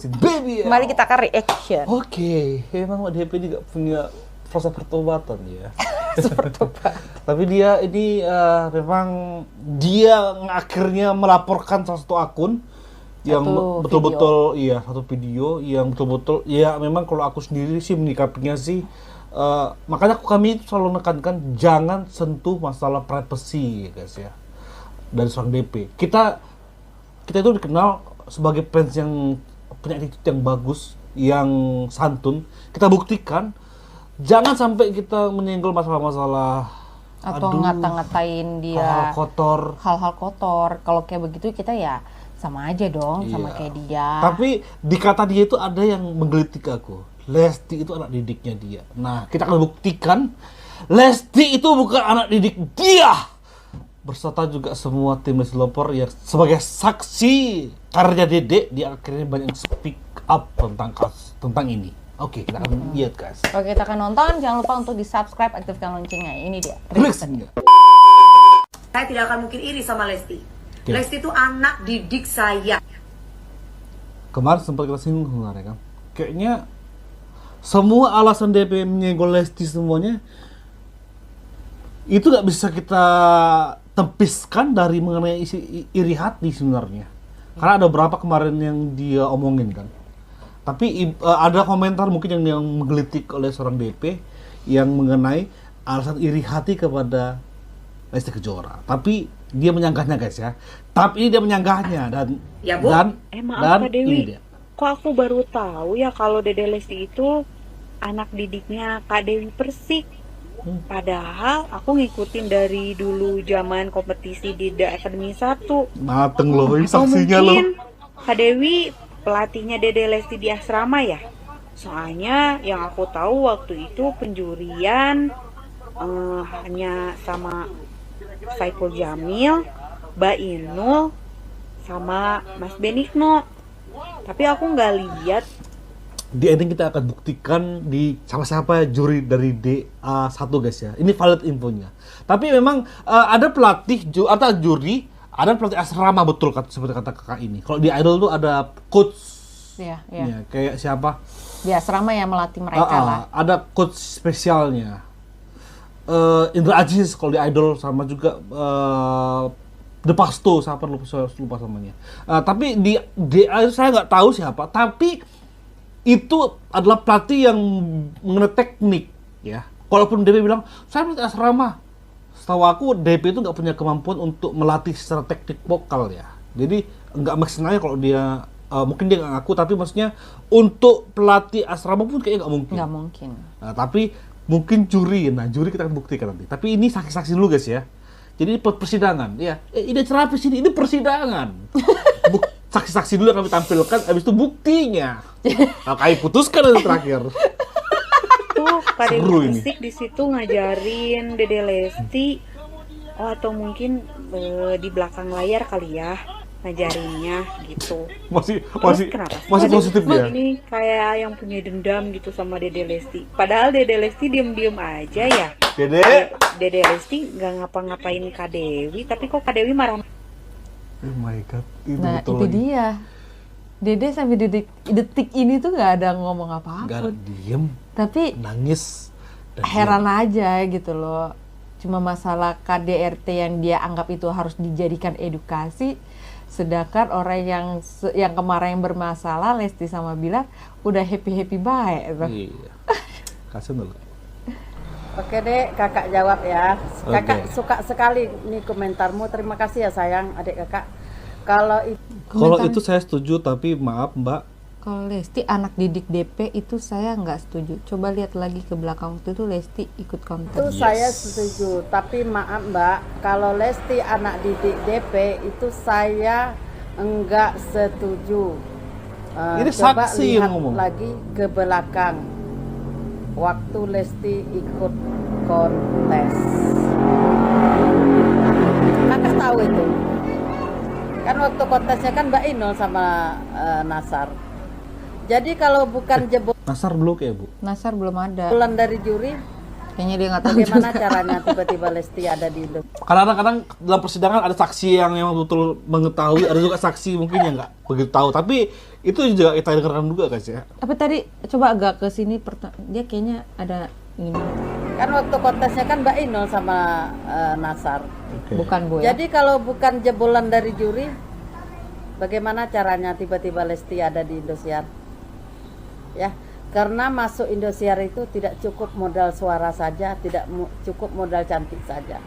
Baby, Mari kita ke reaction. Oke, emang DP ini gak punya proses pertobatan ya. Bertobat. Tapi dia ini memang dia akhirnya melaporkan salah satu akun yang Satu betul-betul iya satu video yang betul-betul ya memang kalau aku sendiri sih menyikapinya sih makanya kami selalu menekankan jangan sentuh masalah privacy guys ya dari seorang DP. Kita itu dikenal sebagai fans yang punya attitude yang bagus, yang santun. Kita buktikan jangan sampai kita menyenggol masalah-masalah Atau ngata-ngatain dia hal kotor. hal-hal kotor. Kalau kayak begitu kita ya sama aja dong, sama Iya. kayak dia. Tapi di kata dia itu ada yang menggelitik aku. Lesti itu anak didiknya dia. Nah, kita akan buktikan Lesti itu bukan anak didik dia. Berserta juga semua tim Lesti Lovers yang sebagai saksi karya Dede, dia akhirnya banyak speak up tentang ini. Oke, kita akan lihat guys. Oke, kita akan nonton. Jangan lupa untuk di-subscribe, aktifkan loncengnya. Ini dia. Reaction-nya. Saya tidak akan mungkin iri sama Lesti. Oke. Lesti itu anak didik saya. Kemarin sempat kita singgung sebenarnya kan. Kayaknya semua alasan DP menyenggol Lesti semuanya itu nggak bisa kita tempiskan dari mengenai isi iri hati sebenarnya. Karena ada beberapa kemarin yang dia omongin kan. Tapi ada komentar mungkin yang menggelitik oleh seorang DP yang mengenai alasan iri hati kepada Lesti Kejora. Tapi dia menyanggahnya guys ya. Tapi dia menyanggahnya dan Ya, Bu. dan Maaf Kak ini Dewi, dia. kok aku baru tahu ya kalau Dede Lesti itu anak didiknya Kak Dewi Persik. Padahal aku ngikutin dari dulu zaman kompetisi di The Academy 1. Mateng loh, ini Atau saksinya loh. mungkin Kak Dewi pelatihnya Dede Lesti di asrama ya? Soalnya yang aku tahu waktu itu penjurian hanya sama Saiful Jamil, Mbak Inul, sama Mas Benigno. Tapi aku nggak lihat. Di ending kita akan buktikan di siapa juri dari DA1 guys ya. Ini valid infonya. Tapi memang ada pelatih atau juri, ada pelatih asrama betul seperti kata kakak ini. Kalau di Idol tuh ada coach. Iya, Ya, iya. kayak siapa? Di asrama yang melatih mereka lah. Ada coach spesialnya. Indra Aziz kalau di Idol sama juga The Pasto, siapa lupa namanya. Tapi di DA itu saya nggak tahu siapa. Tapi itu adalah pelatih yang mengenai teknik ya. Walaupun DP bilang saya pelatih asrama, setahu aku DP itu nggak punya kemampuan untuk melatih secara teknik vokal ya. Jadi nggak maksimalnya kalau dia mungkin dia nggak ngaku, tapi maksudnya untuk pelatih asrama pun kayaknya nggak mungkin. Nggak mungkin. Nah, tapi mungkin juri, juri kita akan buktikan nanti. Tapi ini saksi-saksi dulu guys ya. Jadi persidangan, ya. Ini terapi sini, ini persidangan. Saksi-saksi dulu yang kami tampilkan, habis itu buktinya. Nah, kami putuskan nanti terakhir. Tuh Kak Seru Dewi ini. Persik di situ ngajarin Dede Lesti. Oh, atau mungkin di belakang layar kali ya ngajarinnya gitu. Masih kenapa sih? masih positif dia. Ini kayak yang punya dendam gitu sama Dede Lesti. Padahal Dede Lesti diem-diem aja ya. Dede. Dede Lesti nggak ngapa-ngapain Kak Dewi, tapi kok Kak Dewi marah. Oh my god, itu Nah, betul itu lagi. dia. Dede sampai detik ini tuh nggak ada ngomong Nggak ada, apa-apa. diem, Tapi nangis. Dan heran aja gitu loh. Cuma masalah KDRT yang dia anggap itu harus dijadikan edukasi, sedangkan orang yang kemarin yang bermasalah Lesti sama Bilar udah happy baik. diem. Iya. Kasih dulu. Oke dek, kakak jawab ya. Kakak Oke. suka sekali nih komentarmu. Terima kasih ya sayang, adik kakak. Kalau Kalau itu saya setuju, tapi maaf Mbak, Kalau Lesti anak didik DP itu saya nggak setuju. Coba lihat lagi ke belakang waktu itu Lesti ikut konten. itu saya setuju, tapi maaf mbak, kalau Lesti anak didik DP itu saya enggak setuju. Ini Coba saksi yang lihat ngomong. lagi ke belakang waktu Lesti ikut kontes. Kakak tahu itu kan waktu kontesnya kan Mbak Inul sama Nasar. Jadi kalau bukan jebolan Nasar belum ya Bu? Nasar belum ada. dari juri, Kayaknya dia nggak tahu Bagaimana juga. caranya tiba-tiba Lesti ada di Indosiar? Kadang-kadang dalam persidangan ada saksi yang memang betul mengetahui, ada juga saksi mungkin yang nggak begitu tahu. Tapi itu juga kita dengarkan juga guys ya. Tapi tadi coba agak ke sini dia kayaknya ada ini. Kan waktu kontesnya kan Mbak Inul sama Nasar. Oke. Bukan Bu ya. Jadi kalau bukan jebolan dari juri, bagaimana caranya tiba-tiba Lesti ada di Indosiar? Ya, karena masuk Indosiar itu tidak cukup modal suara saja, tidak cukup modal cantik saja.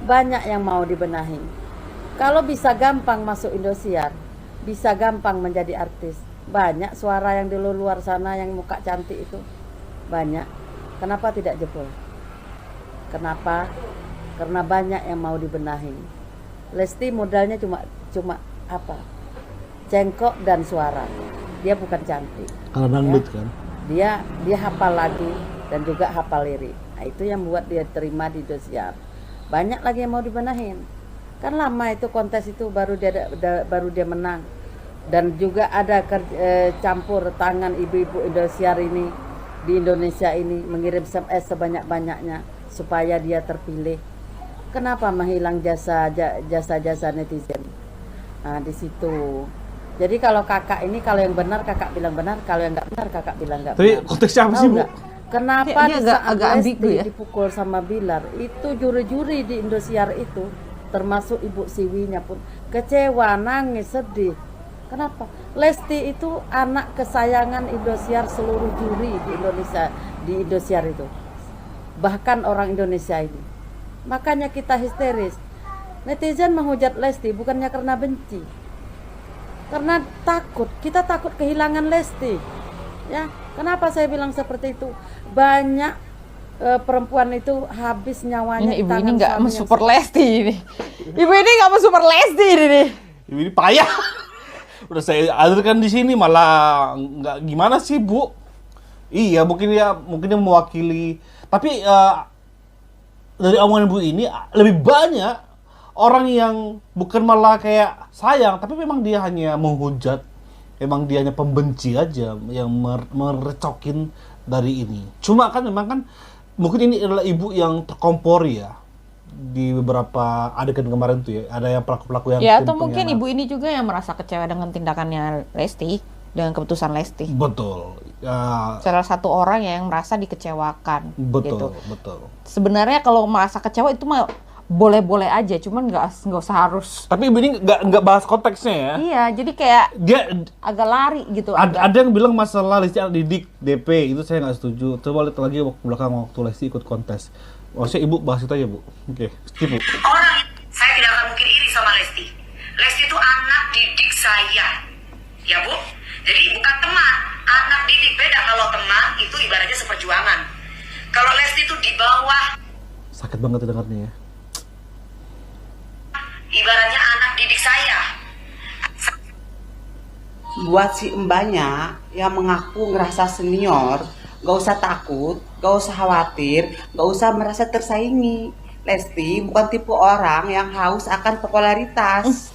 Banyak yang mau dibenahi. Kalau bisa gampang masuk Indosiar, bisa gampang menjadi artis. Banyak suara yang di luar sana yang muka cantik itu. Banyak. Kenapa tidak jebol? Kenapa? Karena banyak yang mau dibenahi. Lesti modalnya cuma apa? Cengkok dan suara. Dia bukan cantik. Karena dangdut kan. Dia hafal lagi dan juga hafal lirik. Nah, itu yang buat dia terima di Indosiar. Banyak lagi yang mau dibenahin. Kan lama itu kontes itu baru dia menang. Dan juga ada campur tangan ibu-ibu Indosiar ini di Indonesia ini mengirim SMS sebanyak-banyaknya supaya dia terpilih. Kenapa menghilang jasa-jasa netizen? Nah, di situ. Jadi kalau kakak ini, kalau yang benar kakak bilang benar, kalau yang nggak benar kakak bilang nggak benar. Tapi konteksnya apa Tahu sih Bu? nggak? Kenapa Dia di agak- saat agak Lesti ambigu ya? dipukul sama Bilar, itu juri-juri di Indosiar itu, termasuk Ibu Siwinya pun kecewa, nangis, sedih. Kenapa? Lesti itu anak kesayangan Indosiar, seluruh juri di Indonesia, di Indosiar itu. Bahkan orang Indonesia ini. Makanya kita histeris. Netizen menghujat Lesti bukannya karena benci. Karena takut, kita takut kehilangan Lesti. Ya, kenapa saya bilang seperti itu? Banyak perempuan itu habis nyawanya Ini di ibu tangan ini nggak suami yang mensupport Lesti ini. Ibu ini nggak mensupport Lesti ini nih. Ini payah. Udah saya hadirkan di sini malah nggak gimana sih Bu? Iya mungkin dia mewakili. Tapi dari omongan Bu ini lebih banyak orang yang bukan malah kayak sayang, tapi memang dia hanya menghujat, memang dia hanya pembenci aja yang merecokin dari ini. Cuma kan memang kan mungkin ini adalah ibu yang terkompori ya di beberapa adegan kemarin tuh ya, ada yang pelaku-pelaku yang Ya tim atau mungkin pengkhianat. ibu ini juga yang merasa kecewa dengan tindakannya Lesti, dengan keputusan Lesti. Betul. Salah satu orang yang merasa dikecewakan. Betul, Gitu. betul. Sebenarnya kalau merasa kecewa itu mah boleh-boleh aja, cuman nggak usah harus. Tapi ibu ini nggak bahas konteksnya ya. Iya, jadi kayak Dia agak lari gitu. ada yang bilang masalah Lesti anak didik DP, itu saya nggak setuju. Coba lihat lagi waktu belakang waktu Lesti ikut kontes. Maksudnya ibu bahas itu aja Bu. Oke, skip Bu. Orang, saya tidak akan mungkin iri sama Lesti. Lesti itu anak didik saya. Ya Bu? Jadi bukan teman. Anak didik beda. Kalau teman itu ibaratnya seperjuangan. Kalau Lesti itu di bawah, Sakit banget dengarnya ya. ibaratnya anak didik saya. Buat si mbaknya yang mengaku ngerasa senior, gak usah takut, gak usah khawatir, gak usah merasa tersaingi. Lesti bukan tipe orang yang haus akan popularitas.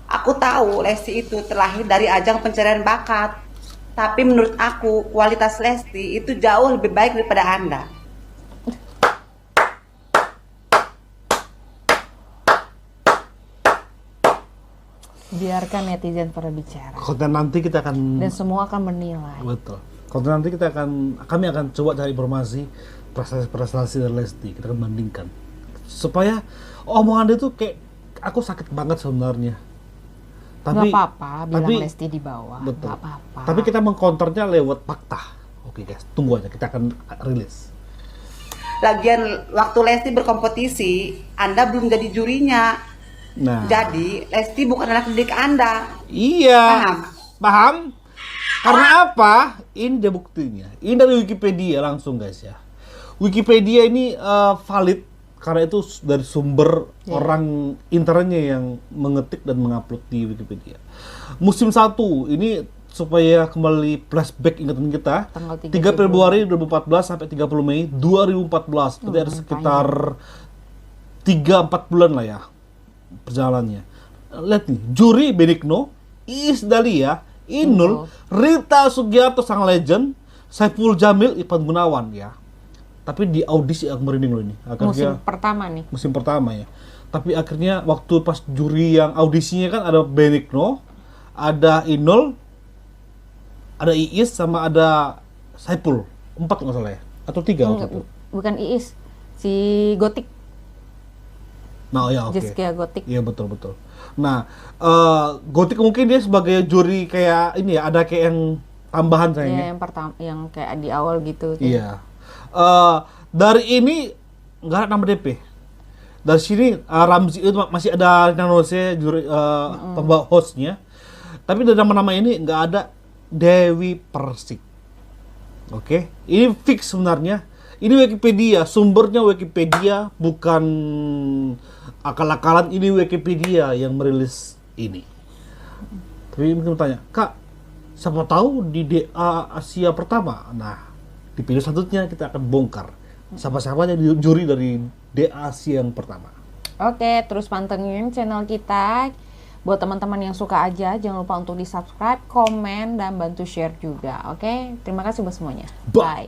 Aku tahu Lesti itu terlahir dari ajang pencarian bakat. Tapi menurut aku kualitas Lesti itu jauh lebih baik daripada Anda. Biarkan netizen pada bicara. Konten nanti kita akan Dan semua akan menilai. betul. Konten nanti kami akan coba cari informasi prestasi dari Lesti. Kita akan bandingkan supaya omongan dia tuh kayak aku sakit banget sebenarnya. Nggak apa-apa, bilang tapi- Lesti di bawah. Betul. Nggak apa-apa. Tapi kita mengcounternya lewat fakta. Oke guys, tunggu aja, kita akan rilis. Lagian waktu Lesti berkompetisi, Anda belum jadi jurinya. Nah, Jadi Lesti bukan anak didik Anda. iya, Paham? paham? Karena apa? Ini dia buktinya. Ini dari Wikipedia langsung guys ya. Wikipedia ini valid karena itu dari sumber orang internetnya yang mengetik dan mengupload di Wikipedia. Musim 1 ini supaya kembali flashback ingatan kita. Tanggal 3 Februari 2014 sampai 30 Mei 2014. Berarti ada sekitar 3-4 bulan lah ya perjalanannya. Lihat nih, juri Benigno, Iis Dahlia, Inul, Rita Sugiarto sang legend, Saiful Jamil, Ivan Gunawan ya. tapi di audisi aku merinding loh ini. Musim pertama nih. Musim pertama ya. Tapi akhirnya waktu pas juri yang audisinya kan ada Benigno, ada Inul, ada Iis, sama ada Saipul. 4 nggak salah ya? Atau 3 waktu itu? Bukan Iis, si Gotik. Nah ya oke. Zaskia Gotik. Iya betul. Nah, Gotik mungkin dia sebagai juri kayak ini ya, ada kayak yang tambahan Iya, sayangnya. yang pertama, yang kayak di awal gitu. Iya. Dari ini nggak ada nama DP. Dari sini Ramzi itu masih ada Nanose juri pembawa hostnya. Tapi dari nama-nama ini nggak ada Dewi Persik. Oke, ini fix sebenarnya. Ini Wikipedia, sumbernya Wikipedia, bukan akal-akalan. Ini Wikipedia yang merilis ini. Tapi mungkin bertanya, Kak, siapa tahu di DA Asia pertama? Nah, di video selanjutnya kita akan bongkar siapa-siapanya di juri dari DA Asia yang pertama. Oke, terus pantengin channel kita. Buat teman-teman yang suka aja, jangan lupa untuk di subscribe, komen, dan bantu share juga. Oke, terima kasih buat semuanya. Bye. Bye.